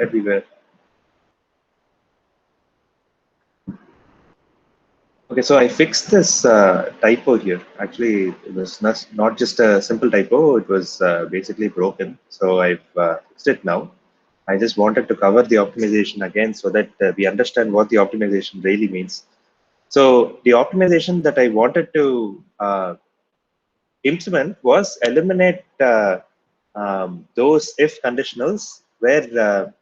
where we were. Okay, so I fixed this typo here. Actually, it was not just a simple typo, it was basically broken. So I've fixed it now. I just wanted to cover the optimization again so that we understand what the optimization really means. So the optimization that I wanted to implement was eliminate those if conditionals where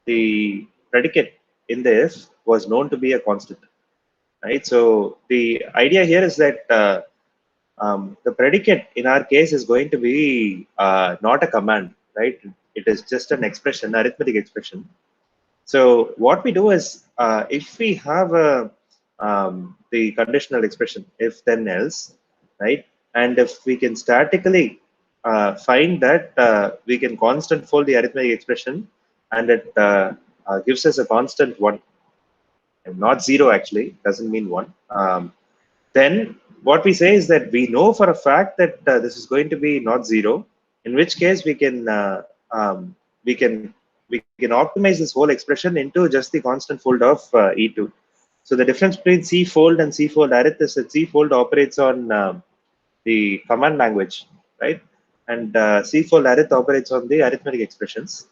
the predicate in the if was known to be a constant. Right. So the idea here is that the predicate in our case is going to be not a command, right? It is just an expression, arithmetic expression. So what we do is if we have the conditional expression if then else, right? And if we can statically find that we can constant fold the arithmetic expression and it gives us a constant one, and not zero actually, doesn't mean one. Then what we say is that we know for a fact that this is going to be not zero, in which case we can we can optimize this whole expression into just the constant fold of E2. So the difference between C fold and C fold arith is that C fold operates on the command language, right? And C fold arith operates on the arithmetic expressions.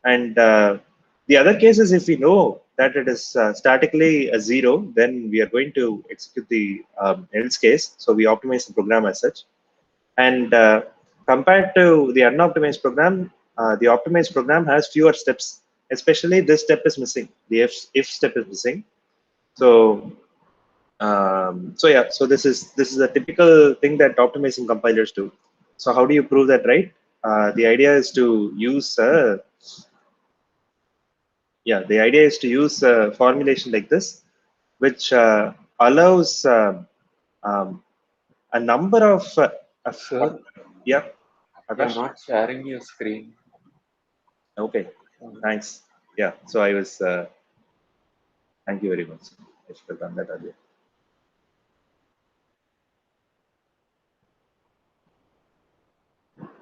And the other case is if we know that it is statically a zero, then we are going to execute the else case. So we optimize the program as such. And compared to the unoptimized program, the optimized program has fewer steps. Especially this step is missing. The if step is missing. So so yeah, so this is a typical thing that optimizing compilers do. So how do you prove that, right? The idea is to use the idea is to use a formulation like this, which allows a number of Sir, yeah. you're Akash? not sharing your screen. Okay, thanks. Yeah, so I was thank you very much. I should have done that earlier.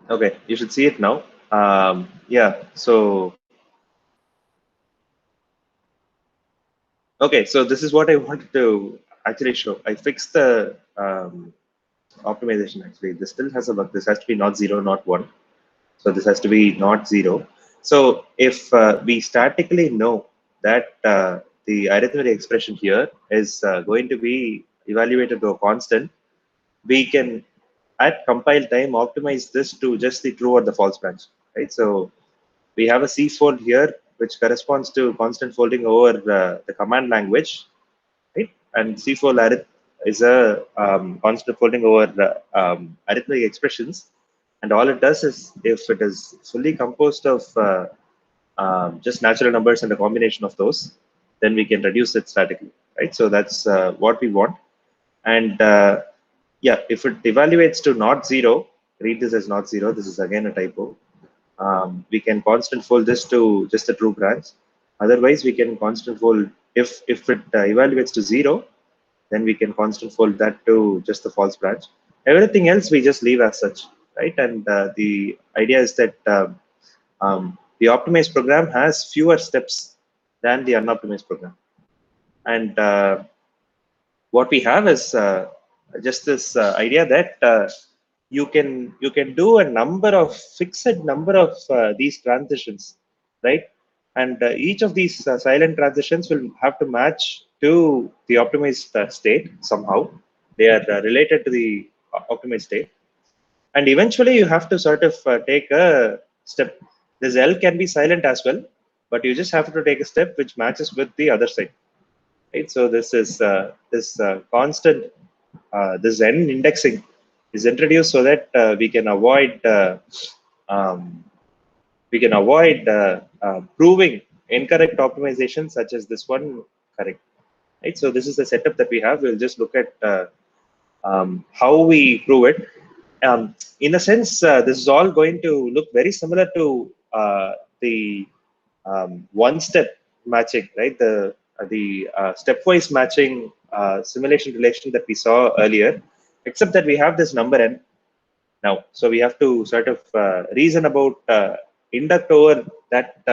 Okay, you should see it now. Yeah, so okay, so this is what I wanted to actually show. I fixed the optimization actually. This still has a bug. This has to be not zero, not one. So this has to be not zero. So if we statically know that the arithmetic expression here is going to be evaluated to a constant, we can at compile time optimize this to just the true or the false branch, right? So we have a C fold here, which corresponds to constant folding over the command language, right? And C fold arith is a constant folding over arithmetic expressions. And all it does is, if it is fully composed of just natural numbers and a combination of those, then we can reduce it statically, right? So that's what we want. And yeah, if it evaluates to not zero, read this as not zero. This is again a typo. We can constant fold this to just a true branch. Otherwise, we can constant fold if it evaluates to zero, then we can constant fold that to just the false branch. Everything else we just leave as such, right? And the idea is that the optimized program has fewer steps than the unoptimized program. And what we have is just this idea that you can do a number of fixed number of these transitions, right? And each of these silent transitions will have to match to the optimized state somehow. They are related to the optimized state, and eventually you have to sort of take a step. This L can be silent as well, but you just have to take a step which matches with the other side, right? So this is this constant this n indexing is introduced so that um, we can avoid proving incorrect optimization such as this one correct, right? So this is the setup that we have. We'll just look at how we prove it. In a sense, this is all going to look very similar to the one-step matching, right? The stepwise matching simulation relation that we saw earlier, except that we have this number n now. So we have to sort of reason about induct over that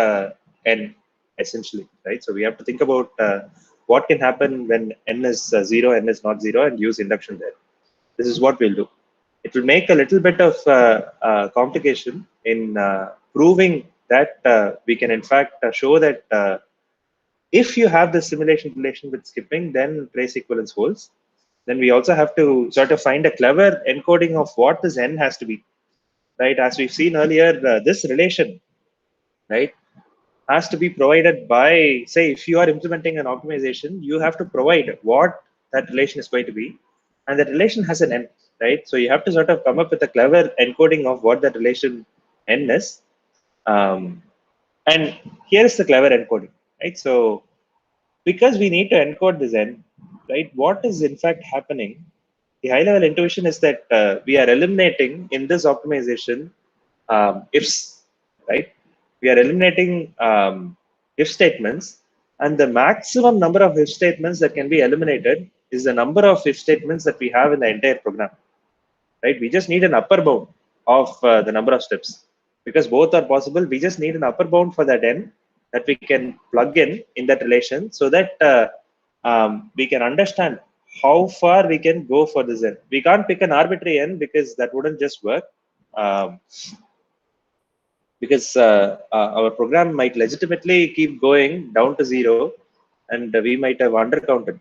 n essentially, right? So we have to think about what can happen when n is 0, n is not 0, and use induction there. This is what we'll do. It will make a little bit of complication in proving that we can in fact show that if you have the simulation relation with skipping, then trace equivalence holds. Then we also have to sort of find a clever encoding of what this n has to be, right? As we've seen earlier, this relation, right, has to be provided by, say, if you are implementing an optimization, you have to provide what that relation is going to be, and that relation has an n, right? So you have to sort of come up with a clever encoding of what that relation n is. And here is the clever encoding, right? So because we need to encode this n, right, what is in fact happening? The high level intuition is that we are eliminating in this optimization ifs, right? We are eliminating if statements, and the maximum number of if statements that can be eliminated is the number of if statements that we have in the entire program, right? We just need an upper bound of the number of steps because both are possible. We just need an upper bound for that n that we can plug in that relation so that we can understand how far we can go for this n. We can't pick an arbitrary n because that wouldn't just work. Um, because our program might legitimately keep going down to 0 and we might have undercounted.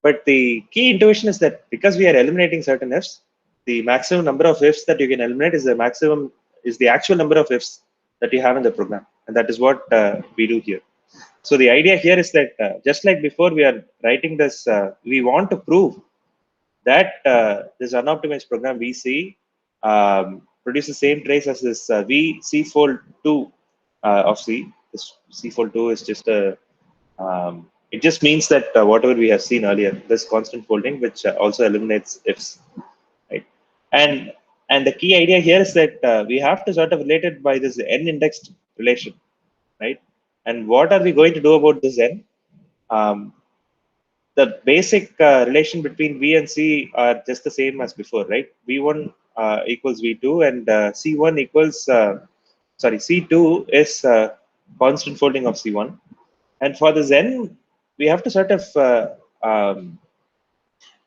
But the key intuition is that because we are eliminating certain ifs, the maximum number of ifs that you can eliminate is the actual number of ifs that you have in the program, and that is what we do here. So the idea here is that just like before, we are writing this. We want to prove that this unoptimized program VC produces the same trace as this V C fold 2 of C. This C fold 2 is just a it just means that whatever we have seen earlier, this constant folding, which also eliminates ifs, right? And the key idea here is that we have to sort of relate it by this n-indexed relation, right? And what are we going to do about this n? The basic relation between V and C are just the same as before, right? V1 equals V2, and C1 equals, C2 is constant folding of C1. And for this n, we have to sort of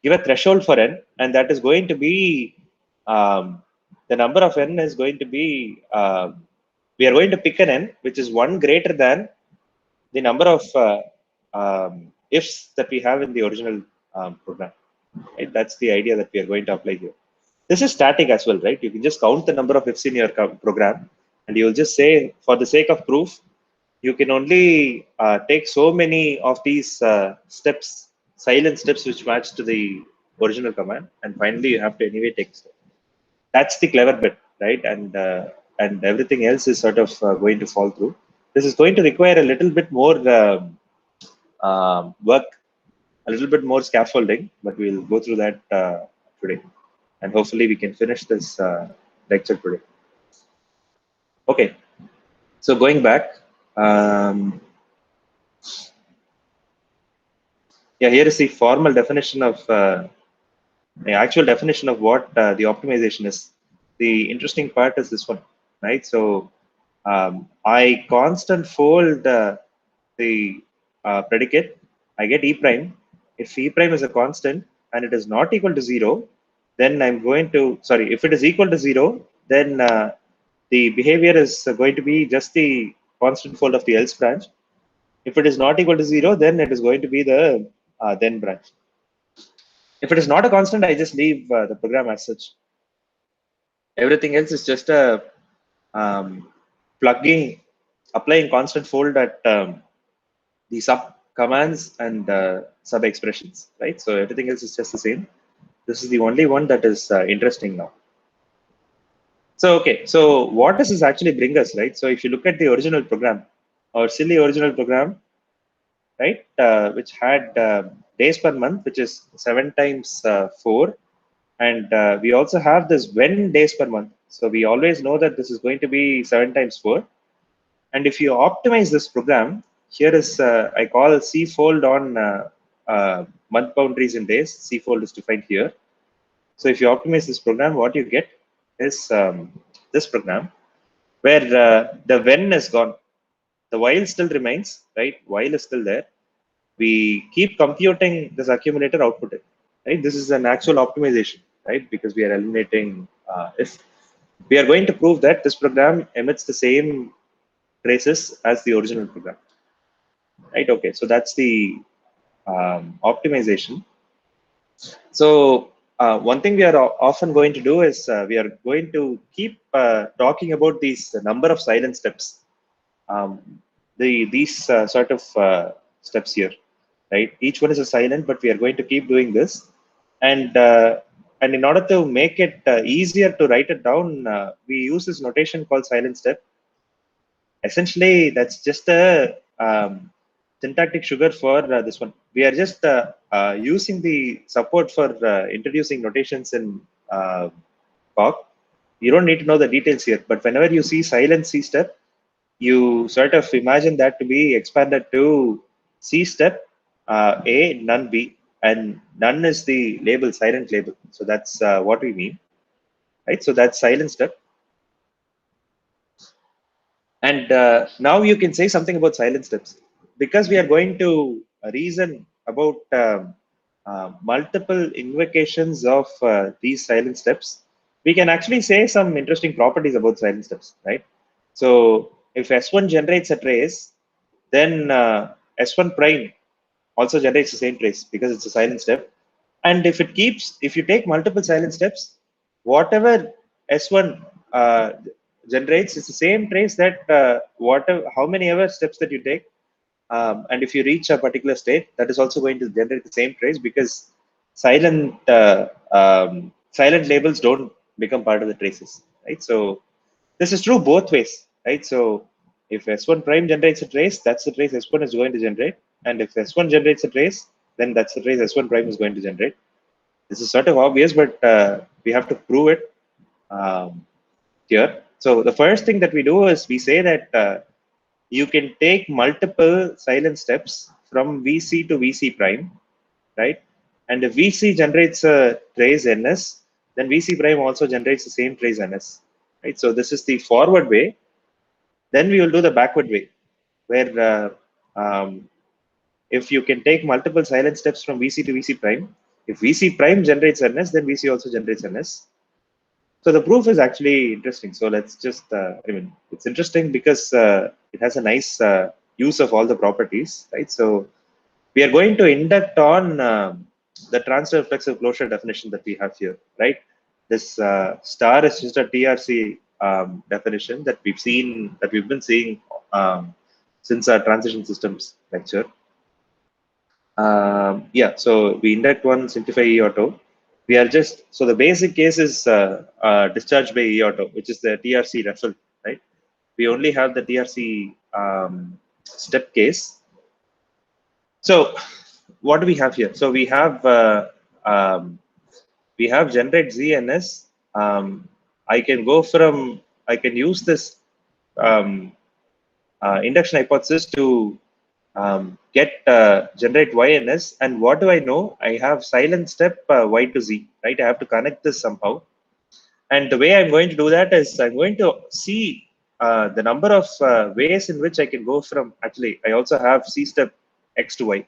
give a threshold for n, and that is going to be the number of n is going to be, we are going to pick an n which is 1 greater than the number of ifs that we have in the original program. Right? That's the idea that we are going to apply here. This is static as well, right? You can just count the number of ifs in your program, and you will just say, for the sake of proof, you can only take so many of these steps, silent steps, which match to the original command, and finally you have to anyway take a step. That's the clever bit, right? And everything else is sort of going to fall through. This is going to require a little bit more work, a little bit more scaffolding, but we'll go through that today, and hopefully we can finish this lecture today. Okay, so going back. Yeah, here is the formal definition of the actual definition of what the optimization is. The interesting part is this one, right? So I constant fold the predicate. I get e prime. If e prime is a constant and it is not equal to 0, then I'm going to, sorry, if it is equal to 0, then the behavior is going to be just the constant fold of the else branch. If it is not equal to 0, then it is going to be the then branch. If it is not a constant, I just leave the program as such. Everything else is just a plugging, applying constant fold at the sub commands and sub expressions, right? So everything else is just the same. This is the only one that is interesting now. So, okay, so what does this actually bring us, right? So if you look at the original program, our silly original program, right, which had days per month, which is 7 times 4. And we also have this when days per month. So we always know that this is going to be 7 times 4. And if you optimize this program, here is, I call C fold on month boundaries in days. C fold is defined here. So if you optimize this program, what you get is this program where the when is gone. the while still remains, right? While is still there. We keep computing this accumulator output, right? This is an actual optimization, right? Because we are eliminating, if we are going to prove that this program emits the same traces as the original program, right? Okay, so that's the optimization. So one thing we are often going to do is we are going to keep talking about these number of silent steps, um, these sort of steps here, right? Each one is a silent, but we are going to keep doing this, and in order to make it easier to write it down, we use this notation called silent step. Essentially, that's just a syntactic sugar for this one. We are just using the support for introducing notations in POC. You don't need to know the details here, but whenever you see silent C step, you sort of imagine that to be expanded to C step A, none B, and none is the label, silent label. So that's what we mean, right? So that's silent step. And now you can say something about silent steps, because we are going to reason about multiple invocations of these silent steps. We can actually say some interesting properties about silent steps, right? So if S1 generates a trace, then S1 prime also generates the same trace because it's a silent step. And if you take multiple silent steps, whatever S1 generates is the same trace that how many ever steps that you take. And if you reach a particular state, that is also going to generate the same trace, because silent labels don't become part of the traces, right? So this is true both ways, right? So if S1 prime generates a trace, that's the trace S1 is going to generate. And if S1 generates a trace, then that's the trace S1 prime is going to generate. This is sort of obvious, but we have to prove it here. So the first thing that we do is we say that you can take multiple silent steps from VC to VC prime, right? And if VC generates a trace NS, then VC prime also generates the same trace NS, right? So this is the forward way. Then we will do the backward way, where if you can take multiple silent steps from VC to VC prime, if VC prime generates NS, then VC also generates NS. So the proof is actually interesting. So let's just, it's interesting because it has a nice use of all the properties, right? So we are going to induct on the transfer reflexive closure definition that we have here, right? This star is just a TRC definition that we've been seeing since our transition systems lecture. Yeah, so we induct one, simplify E auto. We are just, so the basic case is discharged by E auto, which is the TRC result, right? We only have the TRC step case. So what do we have here? So we have generate ZNS. I can use this induction hypothesis to get generate YNS. And what do I know? I have silent step Y to Z, right? I have to connect this somehow. And the way I'm going to do that is I'm going to see the number of ways in which I can go from, actually, I also have C step X to Y,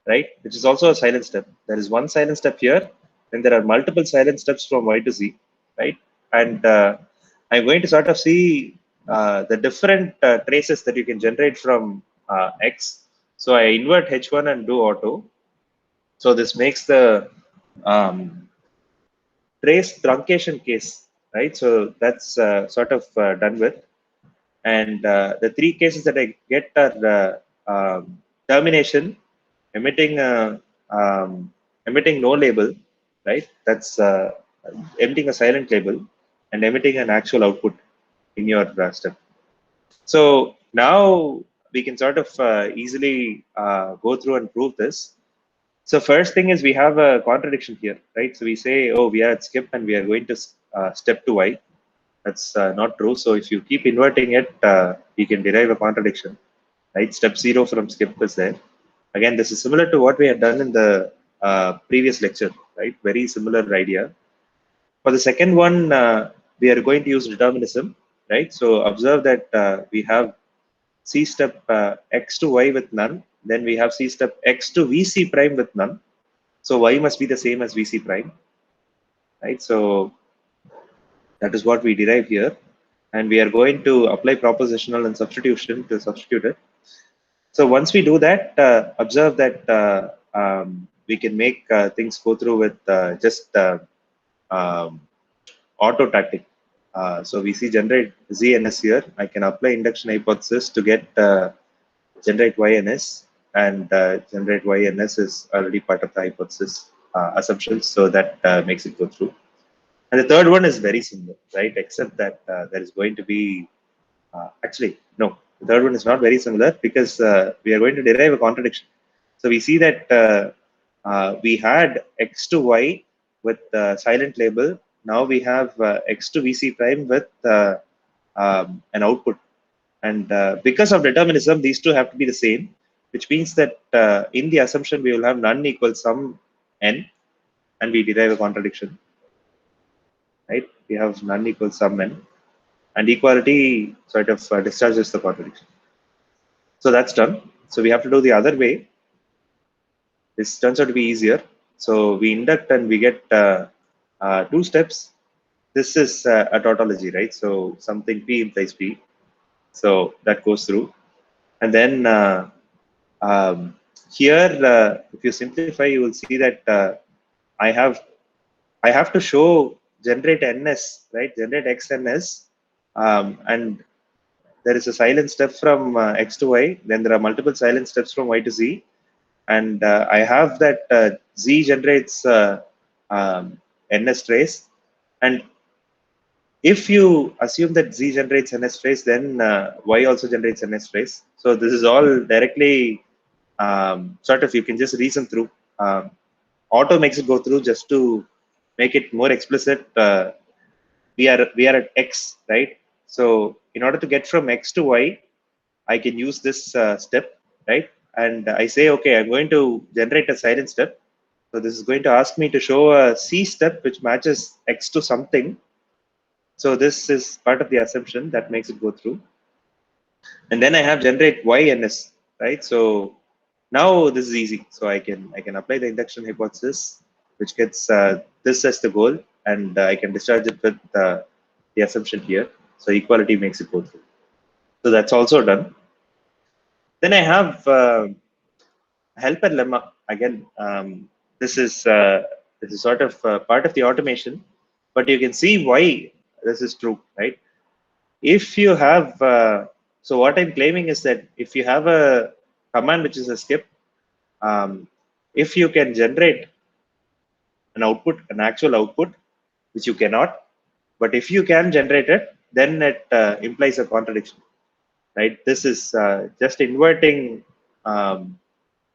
right? Which is also a silent step. There is one silent step here, and there are multiple silent steps from Y to Z, right? And I'm going to sort of see the different traces that you can generate from X. So I invert H1 and do auto. So this makes the trace truncation case, right? So that's sort of done with. And the three cases that I get are termination, emitting emitting no label, right? That's emitting a silent label, and emitting an actual output in your step. So now we can sort of easily go through and prove this. So first thing is we have a contradiction here, right? So we say, oh, we are at skip and we are going to step to Y. That's not true. So if you keep inverting it, you can derive a contradiction, right? Step 0 from skip is there. Again, this is similar to what we had done in the previous lecture, right? Very similar idea. For the second one, we are going to use determinism, right? So observe that we have C step x to y with none. Then we have C step x to VC prime with none. So y must be the same as VC prime, right? So that is what we derive here. And we are going to apply propositional and substitution to substitute it. So once we do that, observe that we can make things go through with just um, auto tactic. So we see generate ZNS here. I can apply induction hypothesis to get generate YNS, and generate YNS is already part of the hypothesis assumptions, so that makes it go through. And the third one is very similar, right? Except that there is going to be actually no. The third one is not very similar because we are going to derive a contradiction. So we see that we had x to y with silent label. Now we have x to VC prime with an output. And because of determinism, these two have to be the same, which means that in the assumption, we will have none equals some n, and we derive a contradiction, right? We have none equals some n, and equality sort of discharges the contradiction. So that's done. So we have to do the other way. This turns out to be easier. So we induct and we get two steps. This is a tautology, right? So something P implies P. So that goes through. And then here, if you simplify, you will see that I have to show generate ns, right? Generate xns, and there is a silent step from x to y. Then there are multiple silent steps from y to z, and I have that z generates ns trace, and if you assume that z generates ns trace, then y also generates ns trace. So this is all directly sort of, you can just reason through. Auto makes it go through just to make it more explicit. We are at x, right? So in order to get from x to y, I can use this step, right? And I say, okay, I'm going to generate a silent step. So this is going to ask me to show a C step which matches x to something. So this is part of the assumption that makes it go through. And then I have generate YNS, right? So now this is easy. So I can apply the induction hypothesis, which gets this as the goal, and I can discharge it with the assumption here. So equality makes it go through. So that's also done. Then I have helper lemma again. This is sort of part of the automation, but you can see why this is true, right? If you have so what I'm claiming is that if you have a command which is a skip, if you can generate an output, an actual output, which you cannot, but if you can generate it, then it implies a contradiction, right? This is just inverting.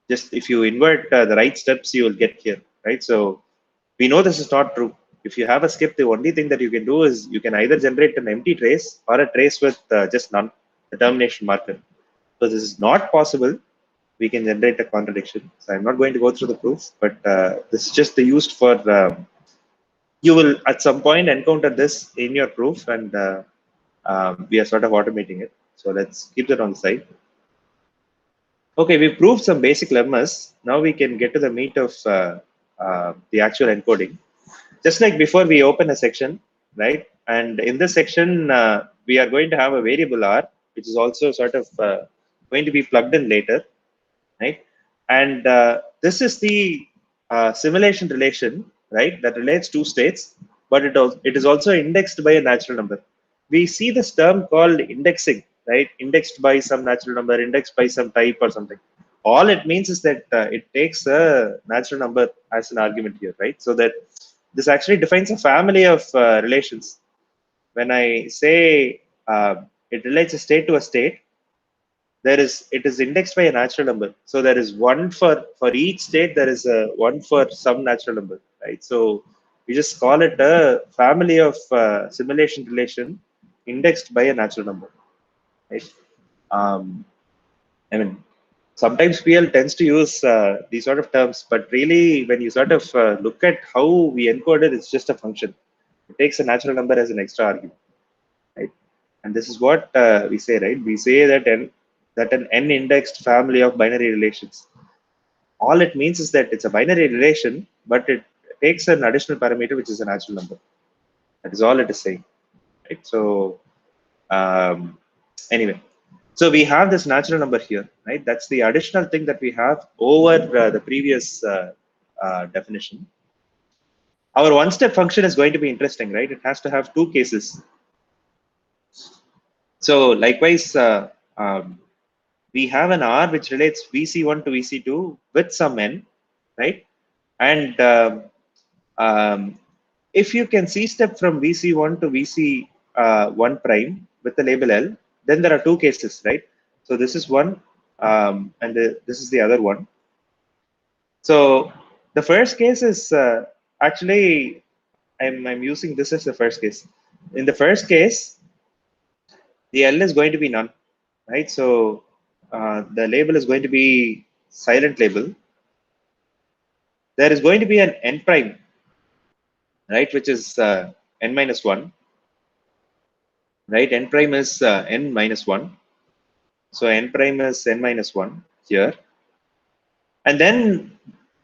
Just if you invert the right steps, you will get here, right? So we know this is not true. If you have a skip, the only thing that you can do is you can either generate an empty trace or a trace with just none, the termination marker. So this is not possible. We can generate a contradiction. So I'm not going to go through the proof, but this is just used for, you will at some point encounter this in your proof, and we are sort of automating it. So let's keep that on the side. Okay, we proved some basic lemmas. Now we can get to the meat of the actual encoding. Just like before, we open a section, right? And in this section, we are going to have a variable r, which is also sort of going to be plugged in later, right? And this is the simulation relation, right? That relates two states, but it is also indexed by a natural number. We see this term called indexing, right? Indexed by some natural number, indexed by some type or something. All it means is that it takes a natural number as an argument here, right? So that this actually defines a family of relations. When I say it relates a state to a state, it is indexed by a natural number. So there is one for each state, there is a one for some natural number, right? So we just call it a family of simulation relation indexed by a natural number, right? um, I mean, sometimes PL tends to use these sort of terms, but really when you sort of look at how we encode it, it's just a function. It takes a natural number as an extra argument, right? And this is what we say, right? We say that that an n-indexed family of binary relations. All it means is that it's a binary relation, but it takes an additional parameter, which is a natural number. That is all it is saying. Right? So anyway, so we have this natural number here, right? That's the additional thing that we have over the previous definition. Our one-step function is going to be interesting, right? It has to have two cases. So likewise, we have an R which relates VC1 to VC2 with some n, right? And if you can C-step from VC1 to VC1 prime with the label L, then there are two cases, right? So this is one, and this is the other one. So the first case is actually, I'm using this as the first case. In the first case, the L is going to be none, right? So the label is going to be silent label. There is going to be an n prime, right, which is n minus 1, right? N prime is n minus 1. So n prime is n minus 1 here. And then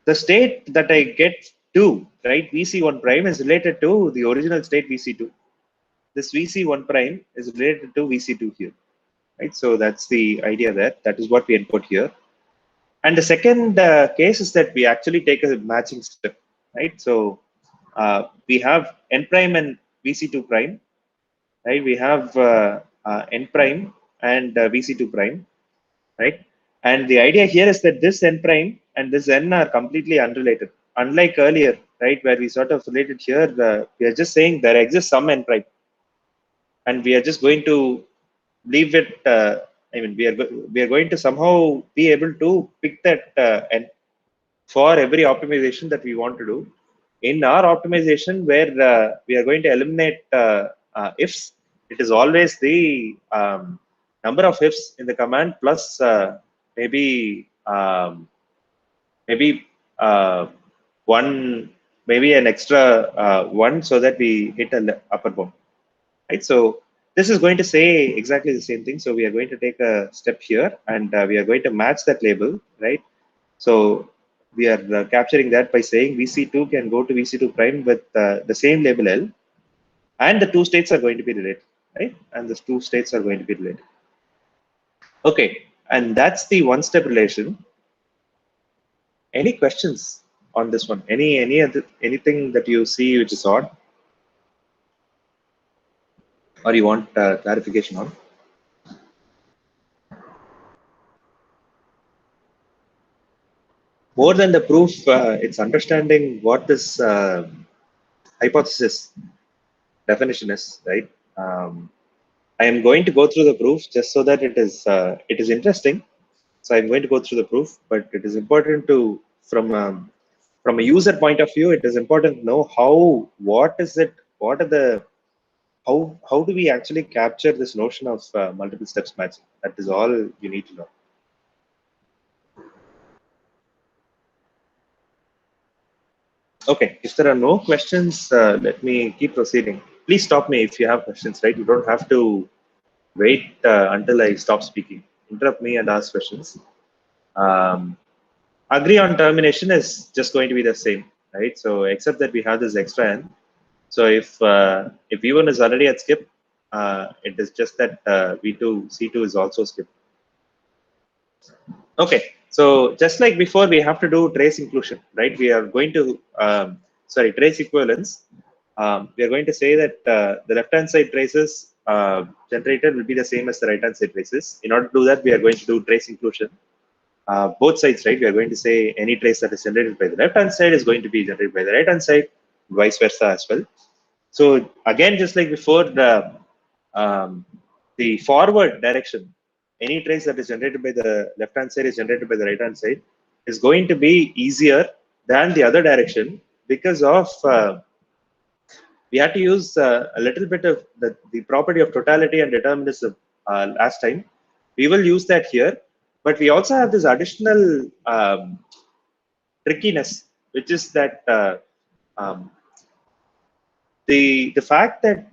the state that I get to, right, VC1 prime is related to the original state VC2. This VC1 prime is related to VC2 here, right? So that's the idea there. That is what we input here. And the second case is that we actually take a matching step, right? So we have n prime and VC2 prime, right? We have n prime and VC2 prime, right? And the idea here is that this n prime and this n are completely unrelated. Unlike earlier, right, where we sort of related here, we are just saying there exists some n prime, and we are just going to leave it. I mean, we are going to somehow be able to pick that n for every optimization that we want to do. In our optimization, where we are going to eliminate ifs, it is always the number of ifs in the command plus maybe one, maybe an extra one, so that we hit an upper bound, right? So this is going to say exactly the same thing. So we are going to take a step here, and we are going to match that label, right? So we are capturing that by saying VC2 can go to VC2 prime with the same label L, and the two states are going to be related, right? And the two states are going to be related. Okay, and that's the one-step relation. Any questions on this one? Anything that you see which is odd, or you want clarification on? More than the proof, it's understanding what this hypothesis definition is, right? I am going to go through the proof just so that it is interesting. So I'm going to go through the proof, but it is important to, from a user point of view, it is important to know what are the, how do we actually capture this notion of multiple steps matching? That is all you need to know. Okay, if there are no questions, let me keep proceeding. Please stop me if you have questions, right? You don't have to wait until I stop speaking. Interrupt me and ask questions. Agree on termination is just going to be the same, right? So except that we have this extra n. So if V1 is already at skip, it is just that V2 C2 is also skip. Okay, so just like before, we have to do trace inclusion, right? We are going to trace equivalence. We are going to say that the left-hand side traces generated will be the same as the right-hand side traces. In order to do that, we are going to do trace inclusion. Both sides, right? We are going to say any trace that is generated by the left-hand side is going to be generated by the right-hand side, vice versa as well. So again, just like before, the forward direction, any trace that is generated by the left-hand side is generated by the right-hand side, is going to be easier than the other direction because of we had to use a little bit of the property of totality and determinism last time. We will use that here, but we also have this additional trickiness, which is that um, the fact that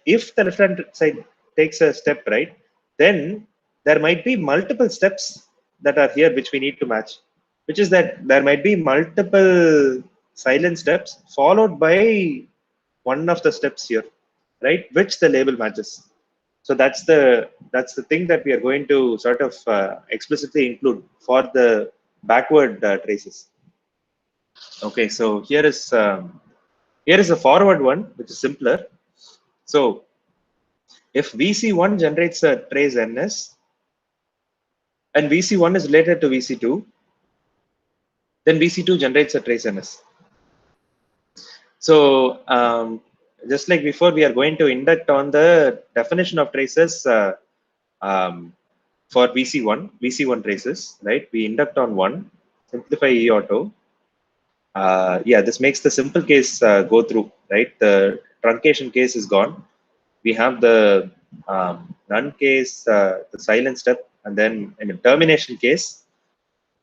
if the left hand side takes a step, right, then there might be multiple steps that are here which we need to match, which is that there might be multiple silent steps followed by one of the steps here, right, which the label matches. So that's the thing that we are going to sort of explicitly include for the backward traces. Okay, so here is a forward one, which is simpler. So if VC1 generates a trace NS and VC1 is related to VC2, then VC2 generates a trace NS. So just like before, we are going to induct on the definition of traces um, for VC1 traces, right? We induct on 1, simplify E auto. Yeah, this makes the simple case go through, right? The truncation case is gone. We have the none case, the silent step, and then in the termination case,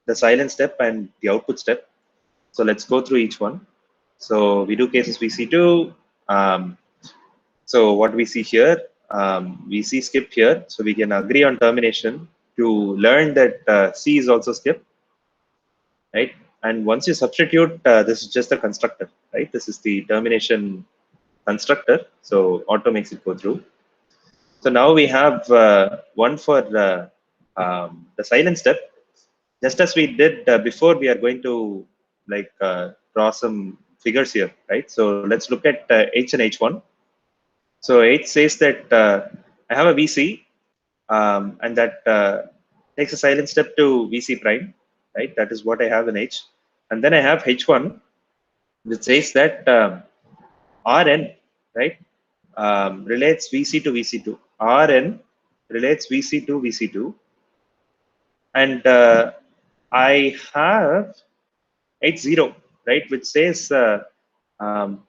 the silent step and the output step. So let's go through each one. So we do cases VC2. So what we see here, we see skip here. So we can agree on termination to learn that C is also skip, right? And once you substitute, this is just a constructor, right? This is the termination constructor. So auto makes it go through. So now we have one for the silent step. Just as we did before, we are going to like draw some figures here, right? So let's look at H and H1. So H says that I have a VC and that takes a silent step to VC prime, right? That is what I have in H. And then I have H1, which says that Rn, right, relates VC to VC2. Rn relates VC to VC2. And I have H0, right, which says um,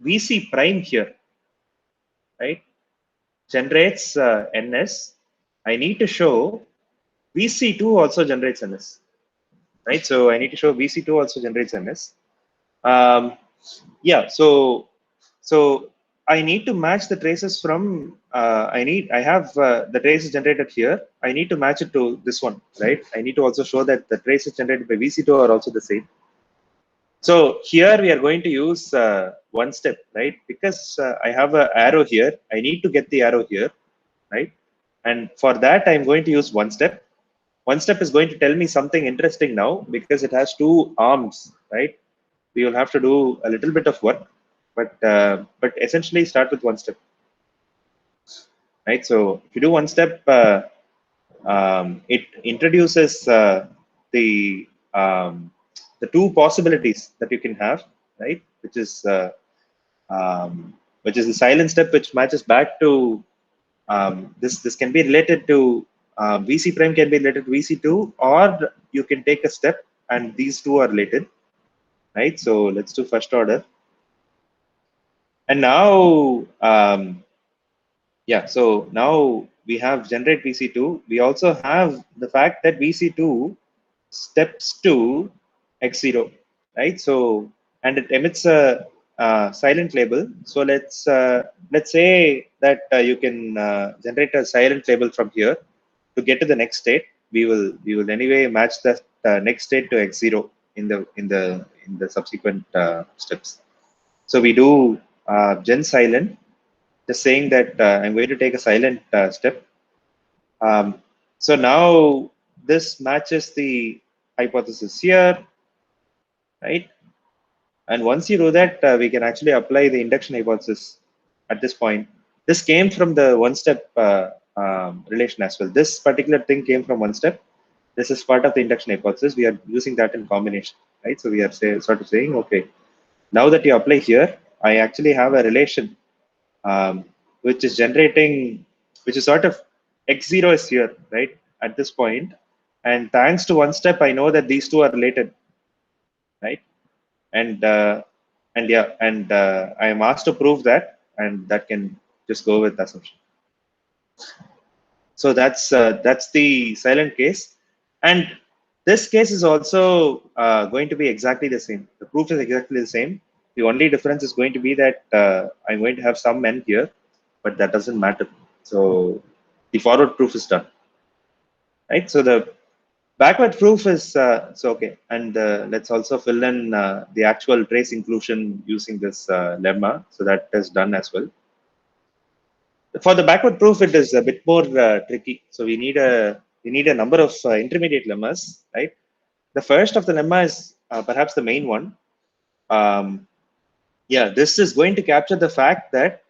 VC prime here, right, generates NS. I need to show VC2 also generates NS, right? So I need to show VC2 also generates NS. Yeah, so I need to match the traces from I have the traces generated here. I need to match it to this one, right? I need to also show that the traces generated by VC2 are also the same. So here we are going to use one step, right? Because I have an arrow here, I need to get the arrow here, right? And for that, I'm going to use one step. One step is going to tell me something interesting now because it has two arms, right? We will have to do a little bit of work, but essentially start with one step, right? So if you do one step, it introduces um, the two possibilities that you can have, right? Which is the silent step, which matches back to this can be related to VC prime can be related to VC2, or you can take a step and these two are related, right? So let's do first order. And now, yeah, so now we have generate VC2. We also have the fact that VC2 steps to X0, right? So, and it emits a silent label. So let's say that you can generate a silent label from here to get to the next state. We will anyway match the next state to X0 in the subsequent steps. So we do gen silent, just saying that I'm going to take a silent step. So now this matches the hypothesis here, right? And once you do that, we can actually apply the induction hypothesis at this point. This came from the one-step relation as well. This particular thing came from one step. This is part of the induction hypothesis. We are using that in combination, right? So we are sort of saying, okay, now that you apply here, I actually have a relation which is generating, which is sort of X0 is here, right, at this point. And thanks to one step, I know that these two are related, right? And yeah, and I am asked to prove that, and that can just go with assumption. So that's the silent case, and this case is also going to be exactly the same. The proof is exactly the same. The only difference is going to be that I'm going to have some n here, but that doesn't matter. So the forward proof is done, right? So the backward proof is so okay, and let's also fill in the actual trace inclusion using this lemma, so that is done as well. For the backward proof, it is a bit more tricky. So we need a number of intermediate lemmas, right? The first of the lemma is perhaps the main one. Um, yeah, this is going to capture the fact that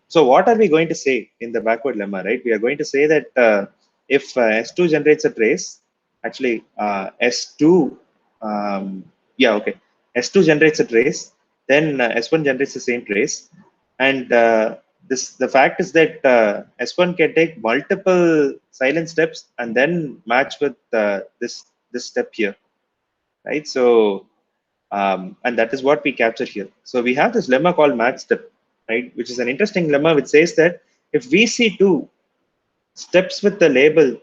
so what are we going to say in the backward lemma, right? We are going to say that if S2 generates a trace, actually S2, um, yeah, okay, S2 generates a trace, then S1 generates the same trace, and the fact is that S1 can take multiple silent steps and then match with this step here, right? So and that is what we capture here. So we have this lemma called match step, right? Which is an interesting lemma which says that if VC2 steps with the label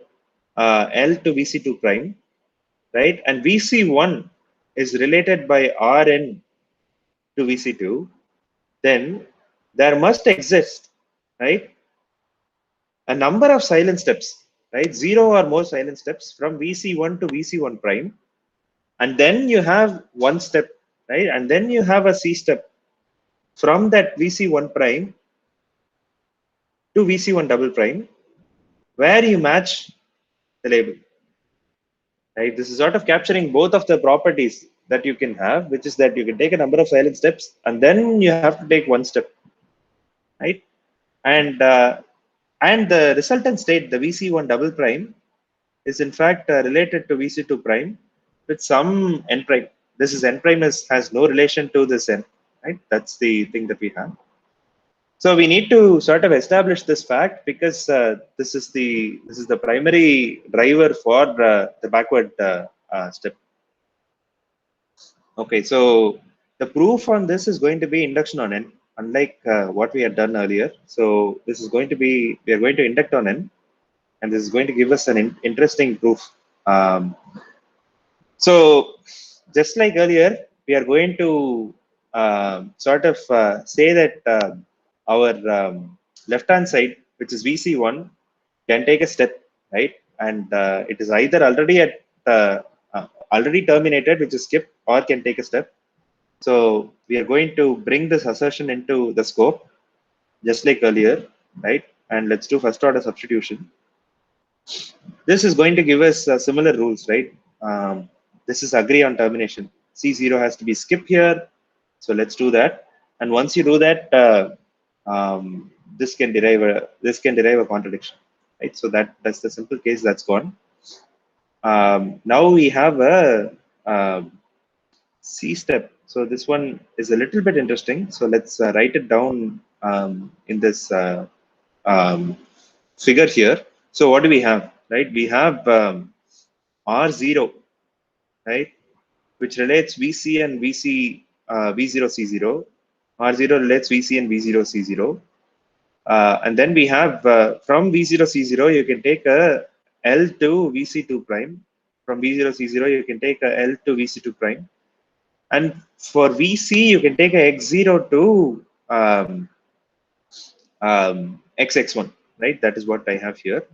L to VC2 prime, right, and VC1 is related by Rn to VC2, then there must exist, right, a number of silent steps, right, 0 or more silent steps from VC1 to VC1 prime, and then you have one step, right, and then you have a C step from that VC1 prime to VC1 double prime, where you match the label, right? This is sort of capturing both of the properties that you can have, which is that you can take a number of silent steps and then you have to take one step, right? And the resultant state, the VC1 double prime, is in fact related to VC2 prime with some n prime. This is n prime has no relation to this n, right? That's the thing that we have. So we need to sort of establish this fact because this is the primary driver for the backward step. Okay, so the proof on this is going to be induction on n, unlike what we had done earlier. So this is going to be, we are going to induct on n, and this is going to give us an interesting proof. So just like earlier, we are going to sort of say that our left-hand side, which is VC1, can take a step, right? And it is either already terminated, which is skipped, or can take a step. So we are going to bring this assertion into the scope, just like earlier, right? And let's do first order substitution. This is going to give us similar rules, right? This is agree on termination. C0 has to be skipped here. So let's do that. And once you do that, this can derive a contradiction, right? So that's the simple case that's gone. Now we have a C step. So this one is a little bit interesting. So let's write it down in this figure here. So what do we have, right? We have R0, right, which relates VC and V0 C0. R0 relates VC and V0 C0. And then we have from V0 C0, you can take a L to VC2 prime. From V0 C0, you can take a L to VC2 prime. And for VC, you can take a X0 to XX1, right? That is what I have here.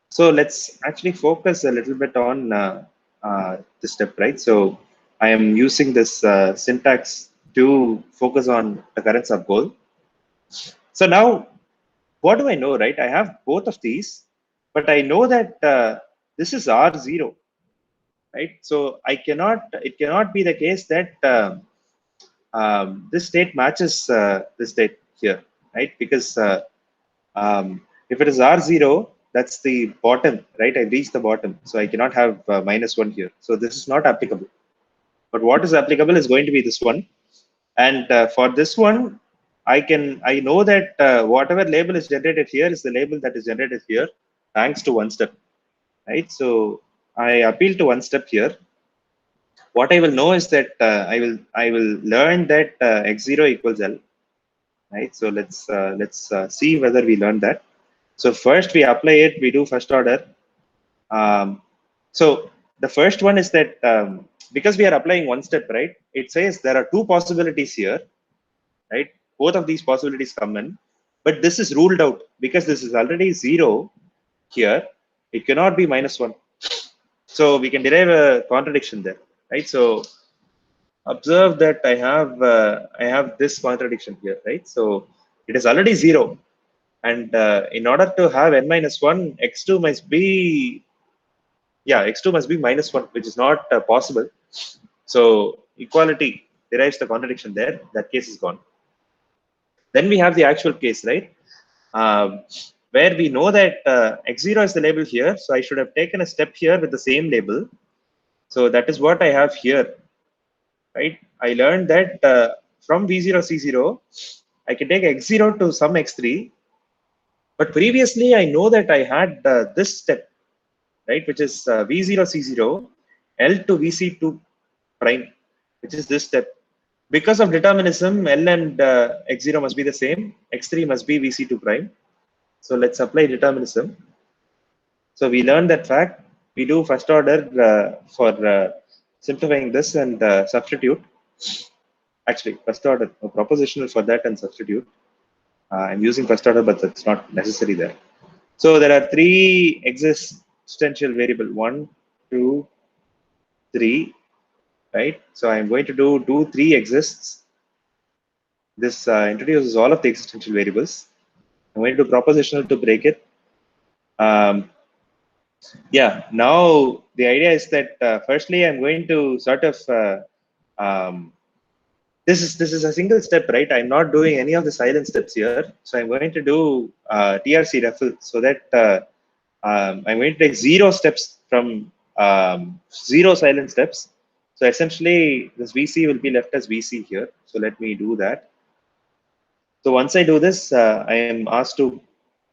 So let's actually focus a little bit on this step, right? So I am using this syntax to focus on the current subgoal. So now, what do I know, right? I have both of these, but I know that this is R0, right? So it cannot be the case that this state matches this state here, right? Because if it is R0, that's the bottom, right? I reached the bottom, so I cannot have -1 here. So this is not applicable. But what is applicable is going to be this one. And for this one, I know that whatever label is generated here is the label that is generated here, thanks to one step, right? So I appeal to one step here. What I will know is that I will learn that x0 equals L, right? So let's see whether we learn that. So first we apply it, we do first order. So the first one is that because we are applying one step, right? It says there are two possibilities here, right? Both of these possibilities come in. But this is ruled out because this is already 0 here. It cannot be -1. So we can derive a contradiction there, right? So observe that I have this contradiction here, right? So it is already 0, and in order to have n-1, x2 must be x2 must be -1, which is not possible. So equality derives the contradiction there. That case is gone. Then we have the actual case, right? Where we know that x0 is the label here. So I should have taken a step here with the same label. So that is what I have here, right? I learned that from v0 c0, I can take x0 to some x3. But previously, I know that I had this step, right, which is v0 c0 L to vc2 prime, which is this step. Because of determinism, L and x0 must be the same. X3 must be vc2 prime. So let's apply determinism. So we learned that fact. We do first order for simplifying this and substitute. Actually, first order propositional for that and substitute. I'm using first order, but that's not necessary there. So there are 3 existential variable, 1, 2, 3, right? So I'm going to do 3 exists. This introduces all of the existential variables. I'm going to do propositional to break it. Yeah, now the idea is that firstly, I'm going to sort of this is a single step, right? I'm not doing any of the silent steps here, so I'm going to do TRC refill so that I'm going to take 0 steps from 0 silent steps. So essentially, this VC will be left as VC here. So let me do that. So once I do this, I am asked to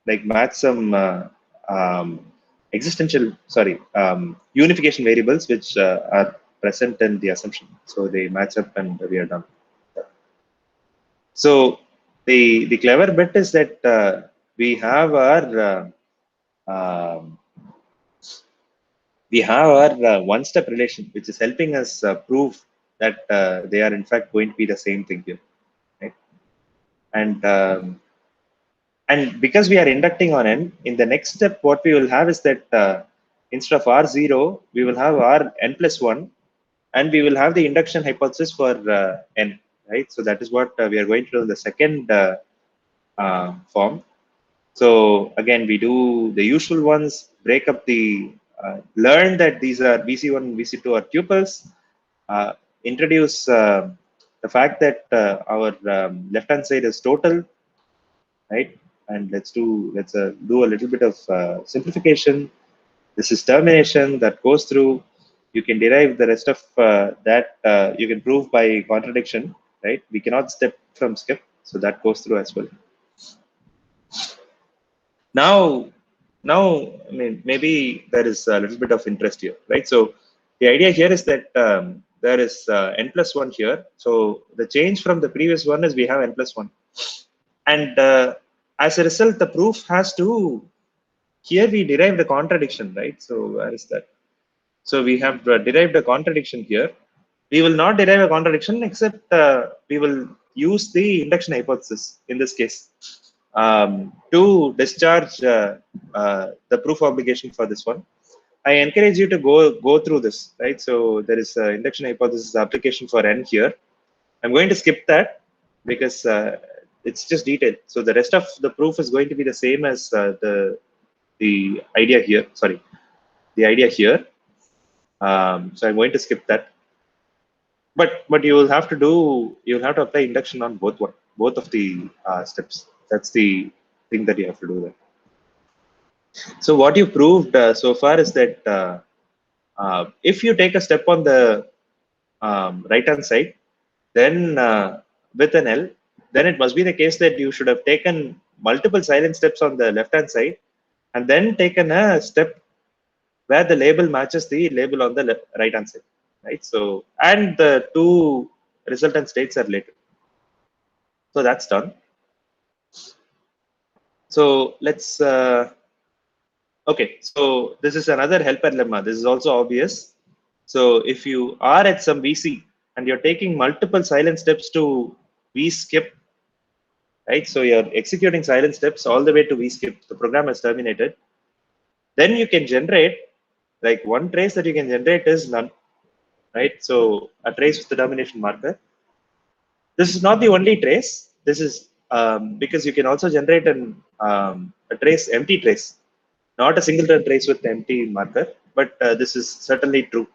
like match some unification variables which are present in the assumption. So they match up and we are done. So the clever bit is that we have our one-step relation, which is helping us prove that they are in fact going to be the same thing here, right? And because we are inducting on n, in the next step, what we will have is that instead of R0, we will have Rn plus 1, and we will have the induction hypothesis for n, right? So that is what we are going to do in the second form. So again, we do the usual ones, break up the, learn that these are VC1 and VC2 are tuples, introduce the fact that our left-hand side is total, right? And let's do a little bit of simplification. This is termination that goes through. You can derive the rest of that. You can prove by contradiction, right? We cannot step from skip, so that goes through as well. Now, I mean, maybe there is a little bit of interest here, right? So the idea here is that there is n plus 1 here. So the change from the previous one is we have n plus 1. And as a result, the proof has to, here we derive the contradiction, right? So where is that? So we have derived a contradiction here. We will not derive a contradiction except we will use the induction hypothesis in this case to discharge the proof obligation for this one. I encourage you to go through this, right? So there is induction hypothesis application for n here. I'm going to skip that because it's just detailed. So the rest of the proof is going to be the same as the idea here. Sorry, the idea here. So I'm going to skip that. But you will have to apply induction on both of the steps. That's the thing that you have to do there. So what you proved so far is that if you take a step on the right hand side, then with an L, then it must be the case that you should have taken multiple silent steps on the left hand side and then taken a step where the label matches the label on the right hand side, right? So, and the two resultant states are related. So that's done. So let's, okay, so this is another helper lemma. This is also obvious. So if you are at some VC and you're taking multiple silent steps to V skip, right? So you're executing silent steps all the way to vskip. The program has terminated. Then you can generate, like one trace that you can generate is none, right? So a trace with the termination marker. This is not the only trace. This is because you can also generate a trace, empty trace, not a singleton trace with empty marker, but this is certainly true.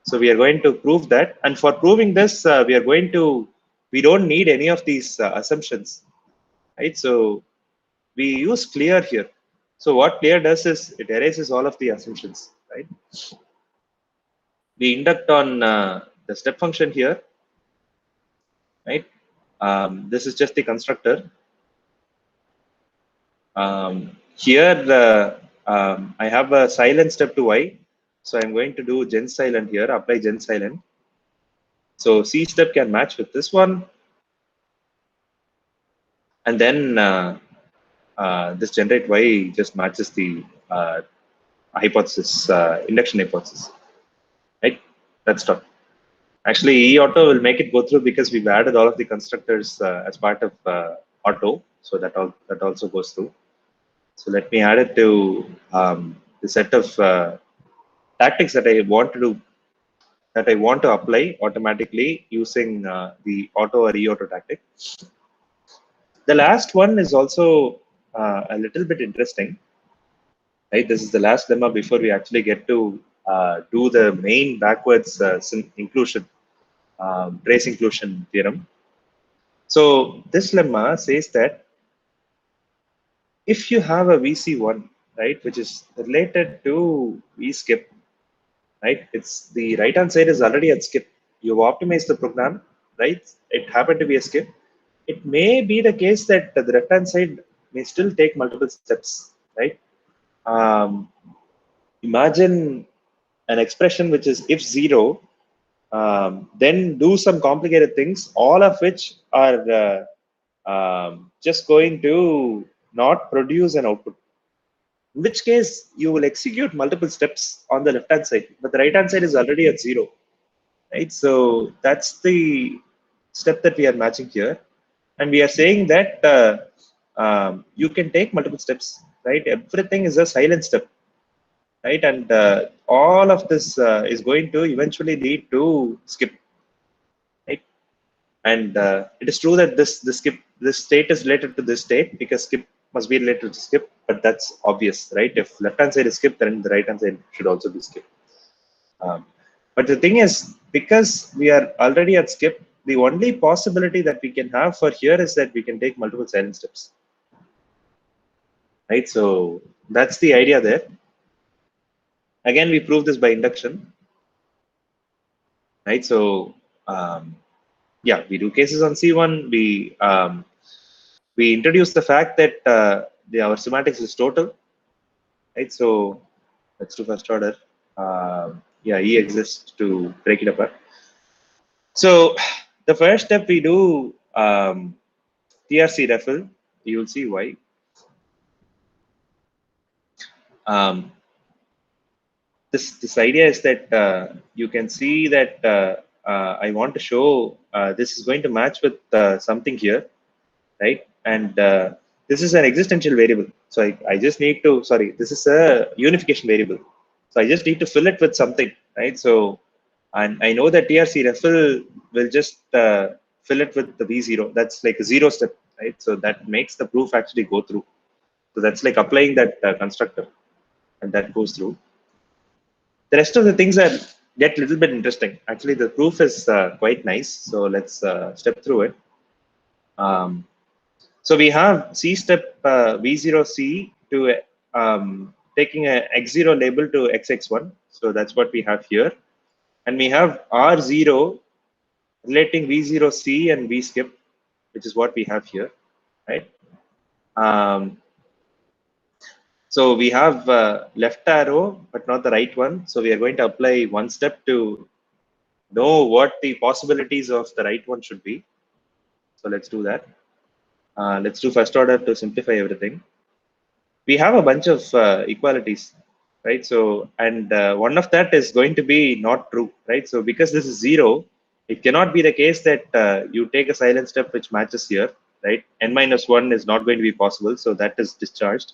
So we are going to prove that. And for proving this, we don't need any of these assumptions, right? So we use clear here. So what clear does is it erases all of the assumptions, right? We induct on the step function here, right? This is just the constructor. Here, I have a silent step to y. So I'm going to do gen silent here, apply gen silent. So C step can match with this one. And then this generate y just matches the hypothesis, induction hypothesis, right? That's done. Actually, E auto will make it go through because we've added all of the constructors as part of auto. So that also goes through. So let me add it to the set of tactics that I want to do, that I want to apply automatically using the auto or e-auto tactic. The last one is also a little bit interesting, right? This is the last lemma before we actually get to do the main backwards inclusion, trace inclusion theorem. So this lemma says that if you have a VC1, right, which is related to vskip, right? It's the right hand side is already at skip. You've optimized the program, right? It happened to be a skip. It may be the case that the left hand side may still take multiple steps, right? Imagine an expression which is if zero, then do some complicated things, all of which are just going to not produce an output. In which case, you will execute multiple steps on the left hand side, but the right hand side is already at zero, right? So that's the step that we are matching here. And we are saying that you can take multiple steps, right? Everything is a silent step, right? And all of this is going to eventually lead to skip, right? And it is true that this state is related to this state because skip must be related to skip, but that's obvious, right? If left hand side is skip, then the right hand side should also be skip. But the thing is, because we are already at skip, the only possibility that we can have for here is that we can take multiple silent steps, right? So that's the idea there. Again, we prove this by induction, right? So yeah, we do cases on C1. We introduce the fact that our semantics is total, right? So let's do first order. Yeah, E exists to break it apart. So the first step we do TRC refill. You'll see why. This idea is that you can see that I want to show this is going to match with something here, right? And this is an existential variable. So I just need to, sorry, this is a unification variable. So I just need to fill it with something, right? So, and I know that TRC refill will just fill it with the V0. That's like a zero step, right? So that makes the proof actually go through. So that's like applying that constructor, and that goes through. The rest of the things are get a little bit interesting. Actually, the proof is quite nice. So let's step through it. So we have C step V0C to taking a X0 label to XX1. So that's what we have here. And we have R0 relating V0C and V skip, which is what we have here, right? So we have left arrow, but not the right one. So we are going to apply one step to know what the possibilities of the right one should be. So let's do that. Let's do first order to simplify everything. We have a bunch of equalities, right? So, and one of that is going to be not true, right? So because this is zero, it cannot be the case that you take a silent step which matches here. right? N minus 1 is not going to be possible, so that is discharged.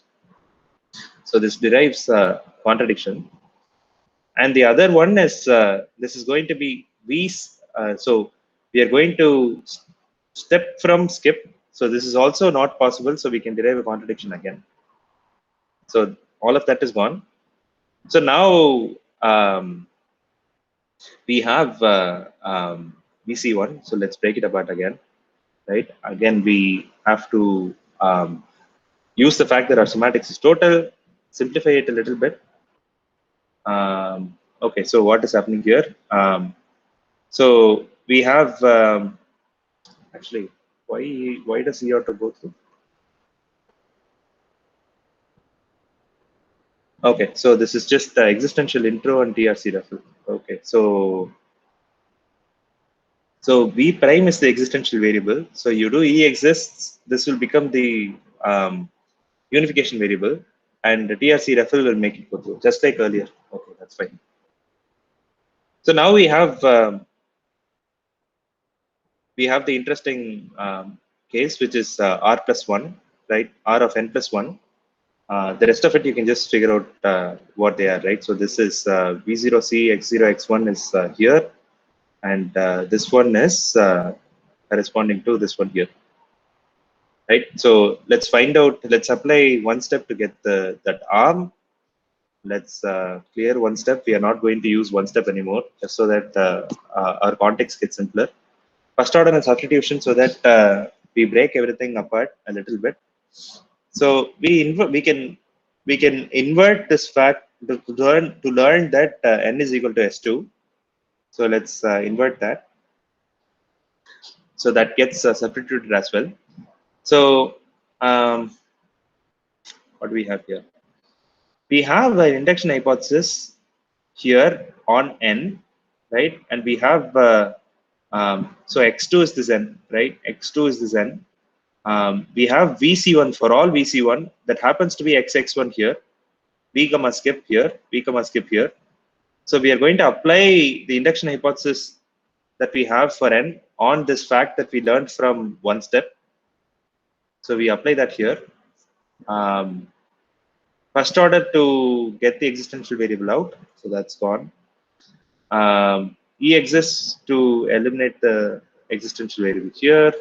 So this derives contradiction. And the other one is this is going to be v. So we are going to step from skip. So this is also not possible. So we can derive a contradiction again. So all of that is gone. So now we have VC1. So let's break it apart again, right? Again, we have to use the fact that our semantics is total, simplify it a little bit. Okay, so what is happening here? So we have actually, why does he have to go through? Okay, so this is just the existential intro and TRC referral. Okay, so V prime is the existential variable. So you do E exists, this will become the unification variable, and the TRC referral will make it go through, just like earlier. Okay, that's fine. So now we have the interesting case, which is R plus 1, right? R of n plus 1. The rest of it you can just figure out what they are, right? So this is V0C, X0, X1 is here, and this one is corresponding to this one here, right? So let's find out, let's apply one step to get that arm. Let's clear one step. We are not going to use one step anymore, just so that our context gets simpler. First order and substitution, so that we break everything apart a little bit. So we can invert this fact to learn that n is equal to S2. So let's invert that. So that gets substituted as well. So what do we have here? We have an induction hypothesis here on n, right? And we have so x2 is this n, right? X2 is this n. We have VC1 for all VC1 that happens to be XX1 here, V comma skip here, V comma skip here. So we are going to apply the induction hypothesis that we have for n on this fact that we learned from one step. So we apply that here. First order to get the existential variable out, so that's gone. E exists to eliminate the existential variable here.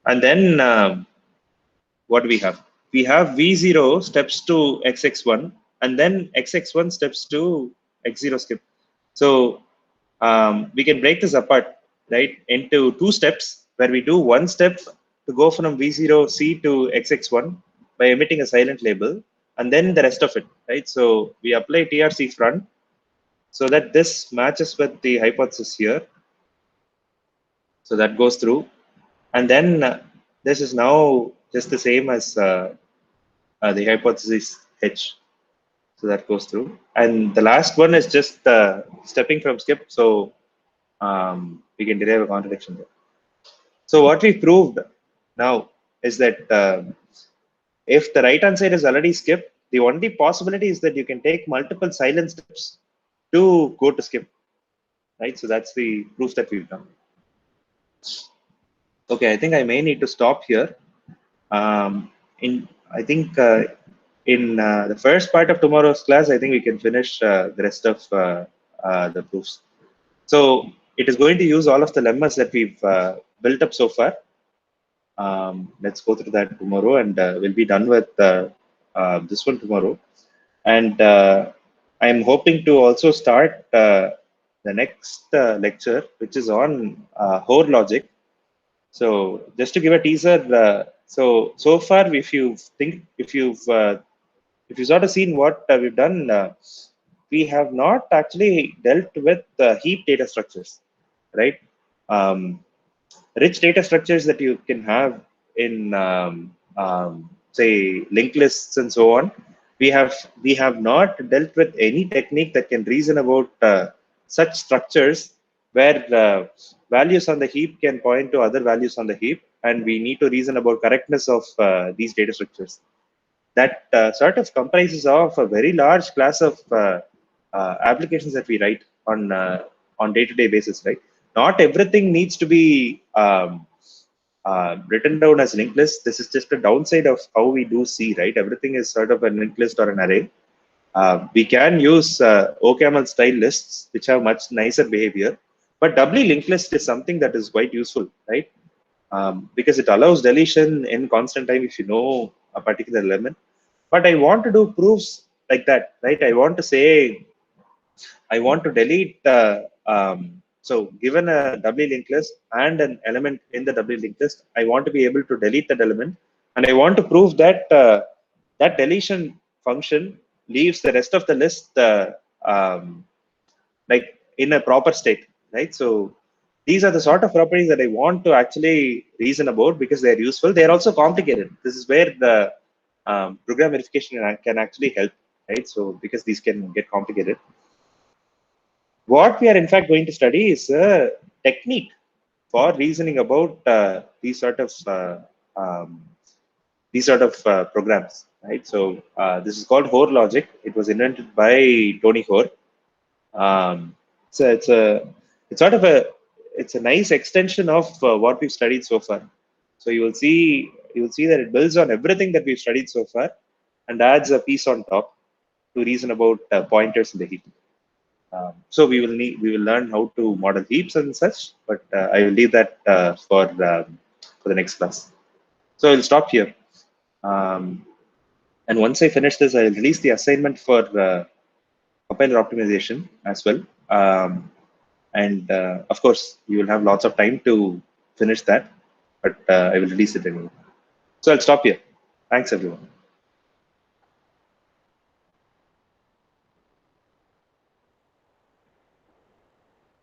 And then what do we have? We have V0 steps to XX1, and then XX1 steps to X0 skip. So we can break this apart, right, into two steps, where we do one step to go from V0C to XX1 by emitting a silent label, and then the rest of it, right? So we apply TRC front so that this matches with the hypothesis here. So that goes through. And then this is now just the same as the hypothesis H. So that goes through. And the last one is just stepping from skip. So we can derive a contradiction there. So what we proved now is that if the right hand side is already skipped, the only possibility is that you can take multiple silent steps to go to skip, right? So that's the proof that we've done. Okay, I think I may need to stop here. I think in the first part of tomorrow's class, I think we can finish the rest of the proofs. So it is going to use all of the lemmas that we've built up so far. Let's go through that tomorrow, and we'll be done with this one tomorrow. And I'm hoping to also start the next lecture, which is on Hoare logic. So just to give a teaser, so far, if you've sort of seen what we've done, we have not actually dealt with heap data structures, right? Rich data structures that you can have in say linked lists and so on. We have not dealt with any technique that can reason about such structures where values on the heap can point to other values on the heap, and we need to reason about correctness of these data structures. That sort of comprises of a very large class of applications that we write on day-to-day basis, right? Not everything needs to be written down as linked list. This is just a downside of how we do C, right? Everything is sort of a linked list or an array. We can use OCaml style lists, which have much nicer behavior. But doubly linked list is something that is quite useful, right? Because it allows deletion in constant time if you know a particular element. But I want to do proofs like that, right? I want to say, I want to delete, so given a doubly linked list and an element in the doubly linked list, I want to be able to delete that element. And I want to prove that that deletion function leaves the rest of the list um, like in a proper state, right? So these are the sort of properties that I want to actually reason about because they're useful. They're also complicated. This is where the program verification can actually help, right? So because these can get complicated. What we are in fact going to study is a technique for reasoning about um, these sort of programs, right? So this is called Hoare logic. It was invented by Tony Hoare. So it's sort of it's a nice extension of what we've studied so far. So you will see that it builds on everything that we've studied so far and adds a piece on top to reason about pointers in the heap. So we will learn how to model heaps and such, but I will leave that for the next class. So I'll stop here. Um, and once I finish this, I'll release the assignment for compiler optimization as well. And of course, you will have lots of time to finish that, but I will release it anyway. So I'll stop here. Thanks, everyone.